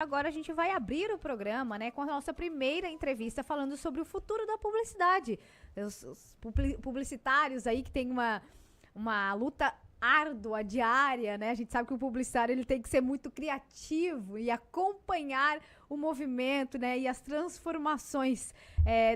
Agora a gente vai abrir o programa, né, com a nossa primeira entrevista falando sobre o futuro da publicidade. Os publicitários aí que tem uma luta árdua, diária, né? A gente sabe que o publicitário ele tem que ser muito criativo e acompanhar o movimento, né? E as transformações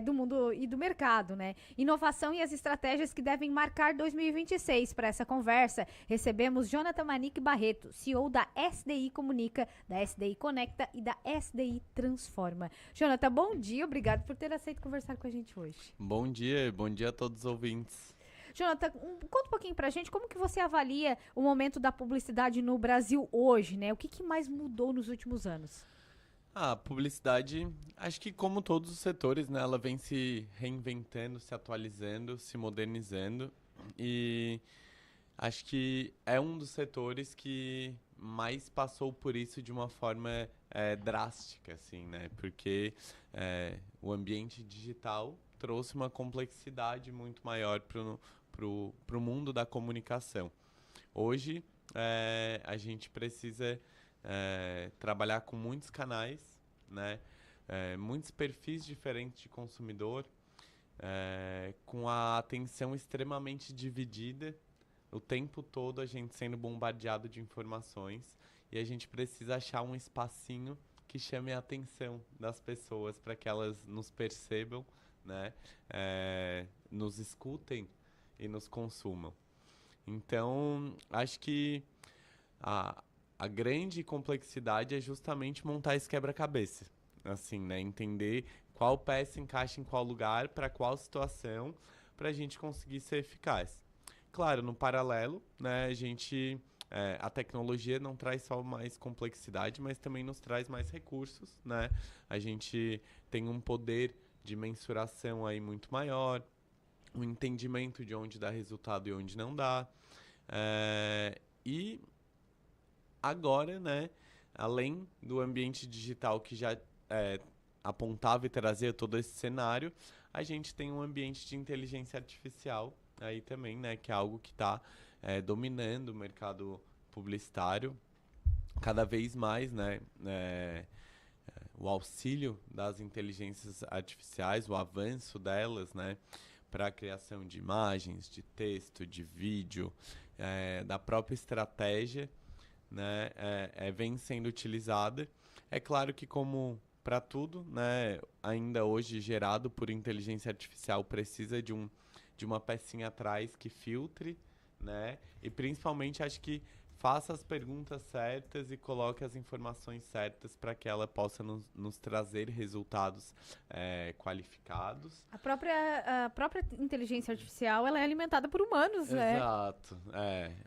do mundo e do mercado, né? Inovação e as estratégias que devem marcar 2026. Para essa conversa, recebemos Jonathan Manique Barreto, CEO da SDI Comunica, da SDI Conecta e da SDI Transforma. Jonathan, bom dia, obrigado por ter aceito conversar com a gente hoje. Bom dia a todos os ouvintes. Jonathan, conta um pouquinho pra gente como que você avalia o momento da publicidade no Brasil hoje, né? O que mais mudou nos últimos anos? A publicidade, acho que como todos os setores, né, ela vem se reinventando, se atualizando, se modernizando e acho que é um dos setores que mais passou por isso de uma forma drástica, assim, né? Porque o ambiente digital trouxe uma complexidade muito maior pro mundo da comunicação. Hoje, a gente precisa trabalhar com muitos canais, né? Muitos perfis diferentes de consumidor, com a atenção extremamente dividida, o tempo todo a gente sendo bombardeado de informações e a gente precisa achar um espacinho que chame a atenção das pessoas para que elas nos percebam, né? Nos escutem e nos consumam. Então, acho que a, a grande complexidade é justamente montar esse quebra-cabeça. Assim, né? Entender qual peça encaixa em qual lugar, para qual situação, para a gente conseguir ser eficaz. Claro, no paralelo, né, a tecnologia não traz só mais complexidade, mas também nos traz mais recursos, né? A gente tem um poder de mensuração aí muito maior, um entendimento de onde dá resultado e onde não dá. E agora, né, além do ambiente digital que já apontava e trazia todo esse cenário, a gente tem um ambiente de inteligência artificial aí também, né, que é algo que está dominando o mercado publicitário cada vez mais, né, o auxílio das inteligências artificiais, o avanço delas, né, para a criação de imagens, de texto, de vídeo, da própria estratégia, né, vem sendo utilizada. É claro que como para tudo, né, ainda hoje gerado por inteligência artificial precisa de uma pecinha atrás que filtre, né, e principalmente acho que faça as perguntas certas e coloque as informações certas para que ela possa nos trazer resultados qualificados. A própria inteligência artificial, ela é alimentada por humanos, né? Exato,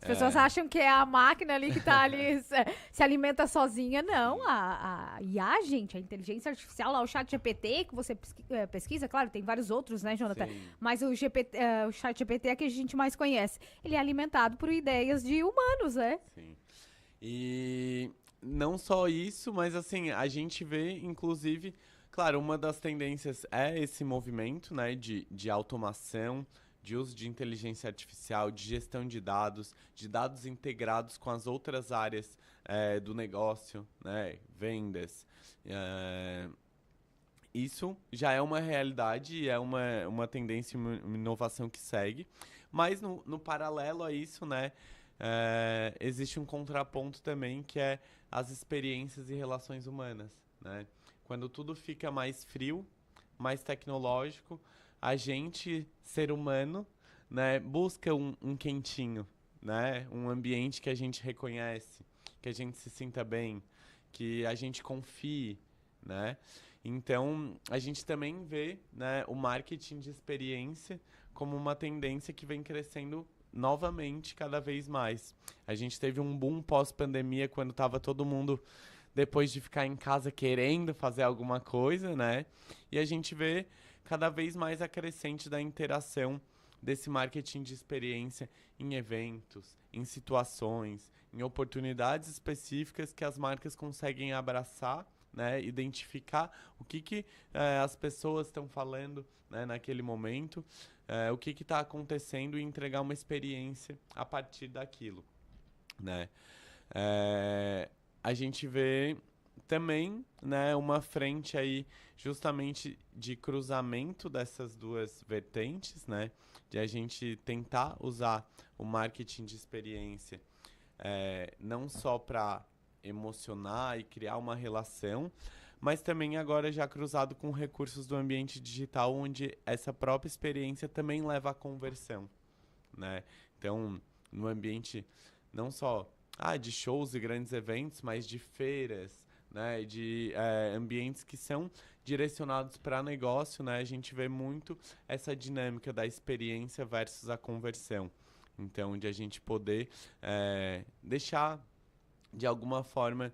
As pessoas acham que é a máquina ali que tá ali se alimenta sozinha. Não, Sim. a IA, gente, a inteligência artificial, lá o chat GPT, que você pesquisa, claro, tem vários outros, né, Jonathan? Sim. Mas o chat GPT é que a gente mais conhece. Ele é alimentado por ideias de humanos, né? Sim. E não só isso, mas assim, a gente vê, inclusive, claro, uma das tendências é esse movimento, né, de automação, de uso de inteligência artificial, de gestão de dados integrados com as outras áreas do negócio, né, vendas. Eh, Isso já é uma realidade e é uma tendência, uma inovação que segue. Mas no paralelo a isso, né, existe um contraponto também que é as experiências e relações humanas, né? Quando tudo fica mais frio, mais tecnológico, a gente, ser humano, né, busca um quentinho, né? Um ambiente que a gente reconhece, que a gente se sinta bem, que a gente confie, né? Então, a gente também vê, né, o marketing de experiência como uma tendência que vem crescendo novamente cada vez mais. A gente teve um boom pós-pandemia quando estava todo mundo, depois de ficar em casa, querendo fazer alguma coisa, né? E a gente vê cada vez mais a crescente da interação desse marketing de experiência em eventos, em situações, em oportunidades específicas que as marcas conseguem abraçar, né, identificar o que as pessoas estão falando, né, naquele momento, o que está acontecendo e entregar uma experiência a partir daquilo, né? É, a gente vê também, né, uma frente aí justamente de cruzamento dessas duas vertentes, né, de a gente tentar usar o marketing de experiência não só para emocionar e criar uma relação, mas também agora já cruzado com recursos do ambiente digital, onde essa própria experiência também leva à conversão, né? Então, no ambiente não só de shows e grandes eventos, mas de feiras, né? De ambientes que são direcionados para negócio, né? A gente vê muito essa dinâmica da experiência versus a conversão. Então, de a gente poder deixar, de alguma forma,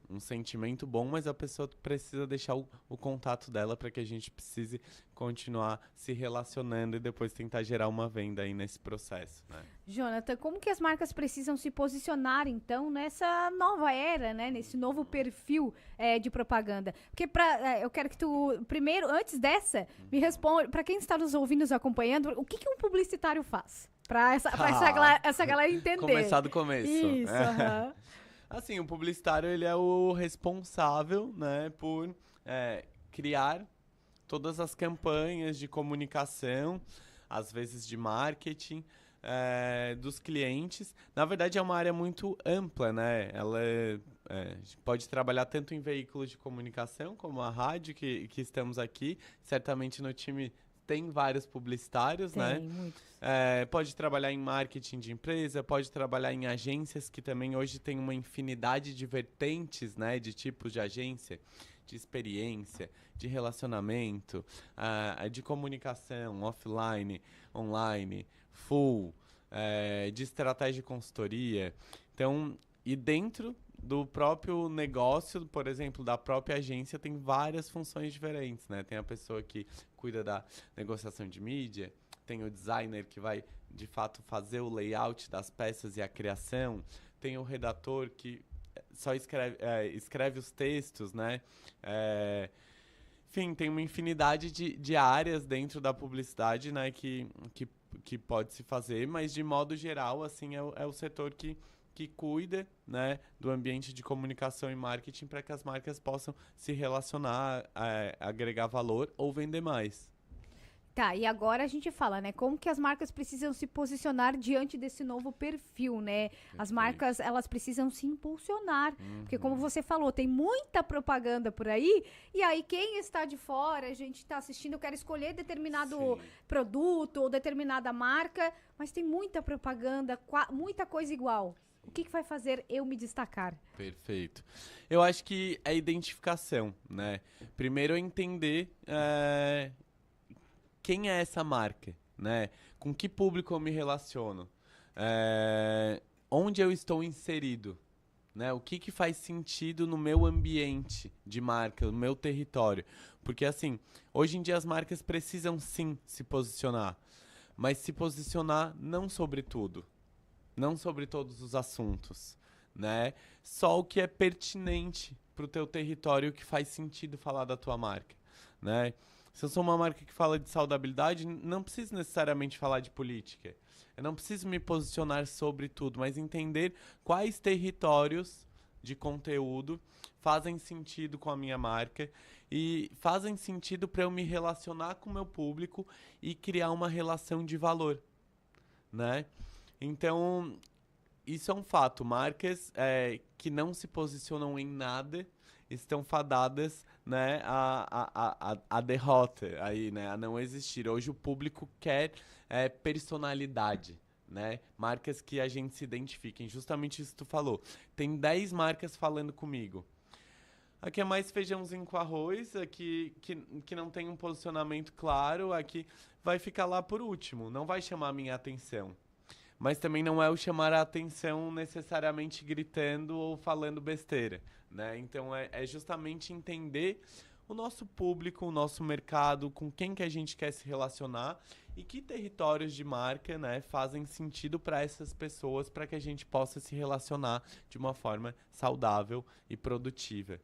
um sentimento bom, mas a pessoa precisa deixar o contato dela para que a gente precise continuar se relacionando e depois tentar gerar uma venda aí nesse processo, né? Jonathan, como que as marcas precisam se posicionar, então, nessa nova era, né? Nesse novo perfil de propaganda? Porque eu quero que tu, primeiro, antes dessa, me responda, para quem está nos ouvindo, nos acompanhando, o que um publicitário faz? Para essa galera entender. Começar do começo. Isso, aham. Assim, o publicitário, ele é o responsável, né, por criar todas as campanhas de comunicação, às vezes de marketing, dos clientes. Na verdade, é uma área muito ampla, né? Ela pode trabalhar tanto em veículos de comunicação, como a rádio, que estamos aqui. Certamente no time tem vários publicitários, né? Tem, muitos. Pode trabalhar em marketing de empresa, pode trabalhar em agências, que também hoje tem uma infinidade de vertentes, né? De tipos de agência, de experiência, de relacionamento, de comunicação, offline, online, full, de estratégia de consultoria. Então, e dentro do próprio negócio, por exemplo, da própria agência, tem várias funções diferentes, né? Tem a pessoa que cuida da negociação de mídia, tem o designer que vai, de fato, fazer o layout das peças e a criação, tem o redator que só escreve os textos, né? Enfim, tem uma infinidade de áreas dentro da publicidade, né, que pode se fazer, mas de modo geral, assim, é o setor que cuida, né, do ambiente de comunicação e marketing para que as marcas possam se relacionar, agregar valor ou vender mais. Tá, e agora a gente fala, né, como que as marcas precisam se posicionar diante desse novo perfil, né? As marcas, elas precisam se impulsionar, porque como você falou, tem muita propaganda por aí, e aí quem está de fora, a gente está assistindo, quer escolher determinado produto ou determinada marca, mas tem muita propaganda, muita coisa igual. O que vai fazer eu me destacar? Perfeito. Eu acho que é identificação, né? Primeiro entender quem é essa marca, né? Com que público eu me relaciono? Onde eu estou inserido? Né? O que faz sentido no meu ambiente de marca, no meu território? Porque, assim, hoje em dia as marcas precisam sim se posicionar, mas se posicionar não sobre tudo. Não sobre todos os assuntos, né? Só o que é pertinente para o teu território, que faz sentido falar da tua marca, né? Se eu sou uma marca que fala de saudabilidade, não preciso necessariamente falar de política. Eu não preciso me posicionar sobre tudo, mas entender quais territórios de conteúdo fazem sentido com a minha marca e fazem sentido para eu me relacionar com o meu público e criar uma relação de valor, né? Então, isso é um fato. Marcas que não se posicionam em nada estão fadadas, né, a derrota, aí, né, a não existir. Hoje o público quer personalidade, né? Marcas que a gente se identifiquem. Justamente isso que tu falou. Tem 10 marcas falando comigo. Aqui é mais feijãozinho com arroz, aqui que não tem um posicionamento claro, aqui vai ficar lá por último, não vai chamar a minha atenção. Mas também não é o chamar a atenção necessariamente gritando ou falando besteira, né? Então é justamente entender o nosso público, o nosso mercado, com quem que a gente quer se relacionar e que territórios de marca, né, fazem sentido para essas pessoas, para que a gente possa se relacionar de uma forma saudável e produtiva.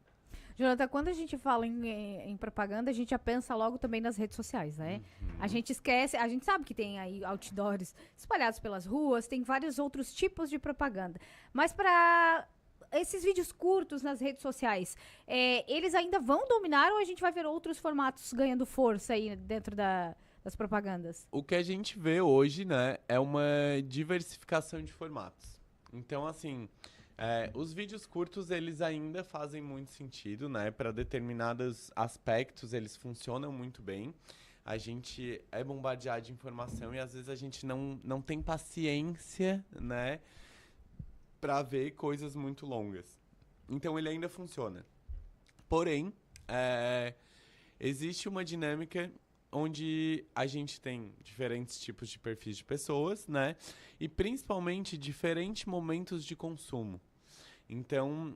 Jonathan, quando a gente fala em propaganda, a gente já pensa logo também nas redes sociais, né? A gente esquece, a gente sabe que tem aí outdoors espalhados pelas ruas, tem vários outros tipos de propaganda. Mas para esses vídeos curtos nas redes sociais, eles ainda vão dominar ou a gente vai ver outros formatos ganhando força aí dentro das propagandas? O que a gente vê hoje, né, é uma diversificação de formatos. Então, assim, os vídeos curtos, eles ainda fazem muito sentido, né? Para determinados aspectos, eles funcionam muito bem. A gente é bombardeado de informação e às vezes a gente não tem paciência, né? Para ver coisas muito longas. Então, ele ainda funciona. Porém, existe uma dinâmica onde a gente tem diferentes tipos de perfis de pessoas, né? E principalmente diferentes momentos de consumo. Então,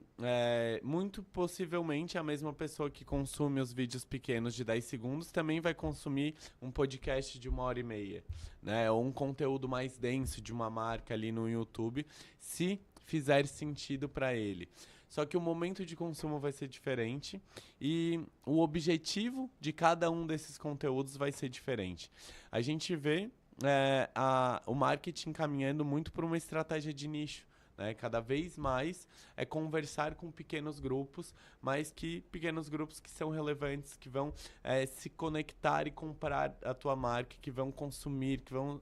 muito possivelmente a mesma pessoa que consome os vídeos pequenos de 10 segundos também vai consumir um podcast de 1h30, né? Ou um conteúdo mais denso de uma marca ali no YouTube, se fizer sentido para ele. Só que o momento de consumo vai ser diferente e o objetivo de cada um desses conteúdos vai ser diferente. A gente vê o marketing caminhando muito por uma estratégia de nicho. Né? Cada vez mais é conversar com pequenos grupos, mas pequenos grupos que são relevantes, que vão se conectar e comprar a tua marca, que vão consumir, que vão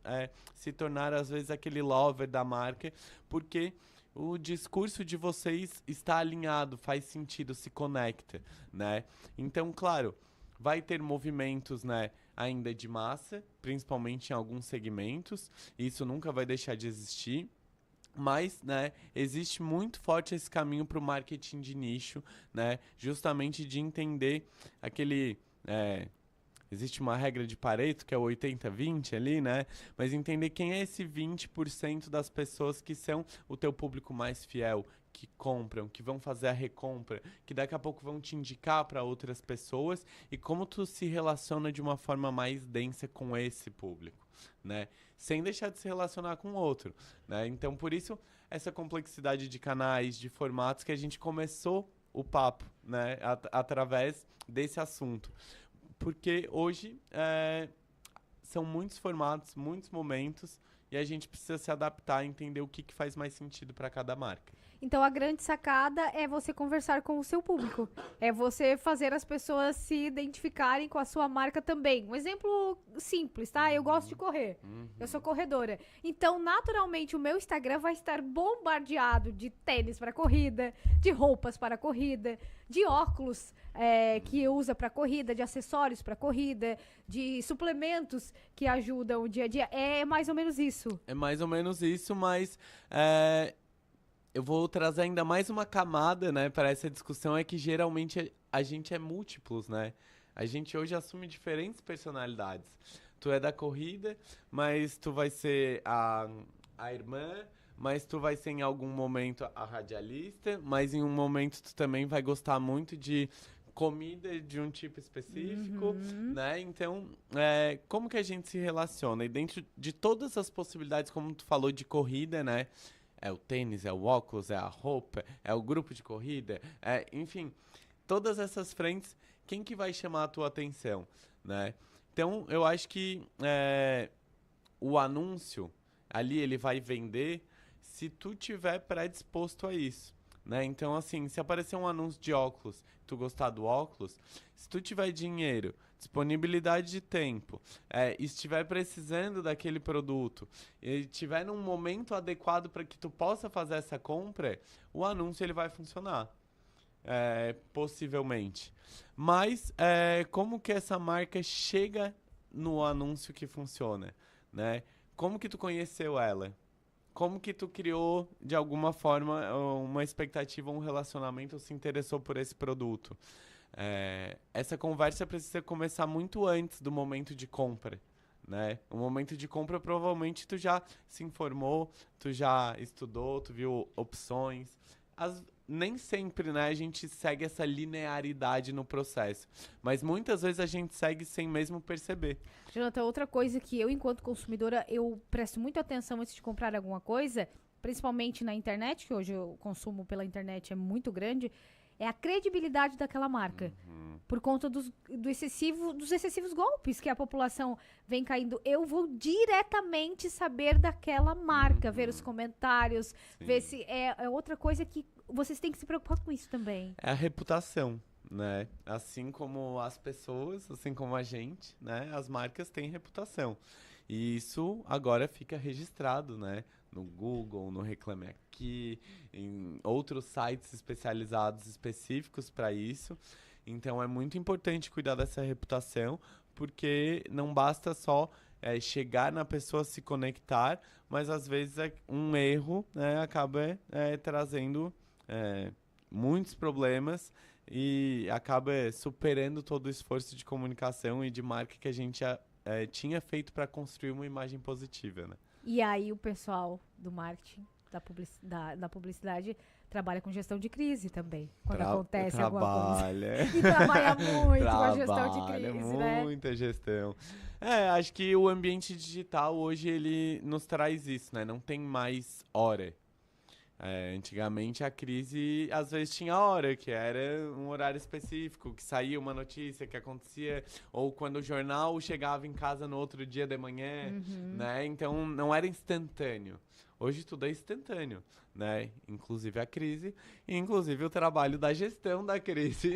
se tornar às vezes aquele lover da marca, porque o discurso de vocês está alinhado, faz sentido, se conecta, né? Então, claro, vai ter movimentos, né, ainda de massa, principalmente em alguns segmentos, isso nunca vai deixar de existir. Mas, né, existe muito forte esse caminho para o marketing de nicho, né, justamente de entender aquele... existe uma regra de Pareto, que é o 80-20 ali, né? Mas entender quem é esse 20% das pessoas que são o teu público mais fiel, que compram, que vão fazer a recompra, que daqui a pouco vão te indicar para outras pessoas e como tu se relaciona de uma forma mais densa com esse público, né? Sem deixar de se relacionar com o outro, né? Então, por isso, essa complexidade de canais, de formatos que a gente começou o papo, né? Através desse assunto. Porque hoje são muitos formatos, muitos momentos e a gente precisa se adaptar e entender o que faz mais sentido para cada marca. Então, a grande sacada é você conversar com o seu público. É você fazer as pessoas se identificarem com a sua marca também. Um exemplo simples, tá? Eu gosto de correr. Eu sou corredora. Então, naturalmente, o meu Instagram vai estar bombardeado de tênis para corrida, de roupas para corrida, de óculos que usa para corrida, de acessórios para corrida, de suplementos que ajudam o dia a dia. É mais ou menos isso. É mais ou menos isso, mas... eu vou trazer ainda mais uma camada, né, para essa discussão, é que geralmente a gente é múltiplos, né? A gente hoje assume diferentes personalidades. Tu é da corrida, mas tu vai ser a irmã, mas tu vai ser em algum momento a radialista, mas em um momento tu também vai gostar muito de comida de um tipo específico, né? Então, como que a gente se relaciona? E dentro de todas as possibilidades, como tu falou de corrida, né? É o tênis, é o óculos, é a roupa, é o grupo de corrida, enfim, todas essas frentes, quem que vai chamar a tua atenção, né? Então, eu acho que o anúncio, ali ele vai vender se tu tiver predisposto a isso, né? Então, assim, se aparecer um anúncio de óculos, tu gostar do óculos, se tu tiver dinheiro, disponibilidade de tempo, estiver precisando daquele produto, e estiver num momento adequado para que tu possa fazer essa compra, o anúncio ele vai funcionar, possivelmente. Mas como que essa marca chega no anúncio que funciona, né? Como que tu conheceu ela? Como que tu criou, de alguma forma, uma expectativa, um relacionamento, ou se interessou por esse produto? Essa conversa precisa começar muito antes do momento de compra, né? O momento de compra, provavelmente, tu já se informou, tu já estudou, tu viu opções. Nem sempre, né, a gente segue essa linearidade no processo. Mas muitas vezes a gente segue sem mesmo perceber. Jonathan, outra coisa que eu, enquanto consumidora, eu presto muita atenção antes de comprar alguma coisa, principalmente na internet, que hoje o consumo pela internet é muito grande, é a credibilidade daquela marca. Por conta dos excessivos golpes que a população vem caindo. Eu vou diretamente saber daquela marca, ver os comentários, ver se é outra coisa que vocês têm que se preocupar com isso também. É a reputação, né? Assim como as pessoas, assim como a gente, né? As marcas têm reputação. E isso agora fica registrado, né? No Google, no Reclame Aqui, em outros sites especializados específicos para isso. Então é muito importante cuidar dessa reputação, porque não basta só chegar na pessoa, se conectar, mas às vezes um erro, né, acaba trazendo muitos problemas e acaba superando todo o esforço de comunicação e de marca que a gente tinha feito para construir uma imagem positiva, né? E aí o pessoal do marketing, da publicidade, trabalha com gestão de crise também, quando acontece alguma coisa. E trabalha muito com a gestão de crise, né? Muita gestão. Acho que o ambiente digital hoje, ele nos traz isso, né? Não tem mais hora. Antigamente a crise às vezes tinha hora, que era um horário específico, que saía uma notícia que acontecia, ou quando o jornal chegava em casa no outro dia de manhã, né? Então não era instantâneo. Hoje tudo é instantâneo, né? Inclusive a crise e inclusive o trabalho da gestão da crise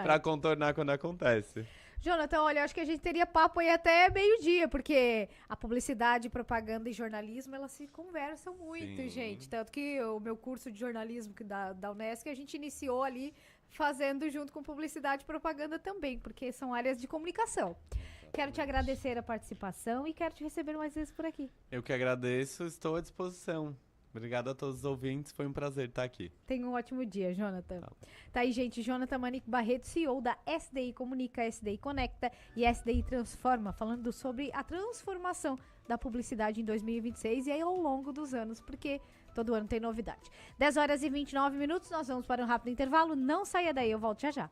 para contornar quando acontece. Jonathan, olha, eu acho que a gente teria papo aí até meio-dia, porque a publicidade, propaganda e jornalismo, elas se conversam muito, Sim. gente. Tanto que o meu curso de jornalismo da Unesc, a gente iniciou ali fazendo junto com publicidade e propaganda também, porque são áreas de comunicação. Quero te agradecer a participação e quero te receber mais vezes por aqui. Eu que agradeço, estou à disposição. Obrigado a todos os ouvintes, foi um prazer estar aqui. Tenha um ótimo dia, Jonathan. Tá aí, gente, Jonathan Manique Barreto, CEO da SDI Comunica, SDI Conecta e SDI Transforma, falando sobre a transformação da publicidade em 2026 e aí ao longo dos anos, porque todo ano tem novidade. 10 horas e 29 minutos, nós vamos para um rápido intervalo, não saia daí, eu volto já já.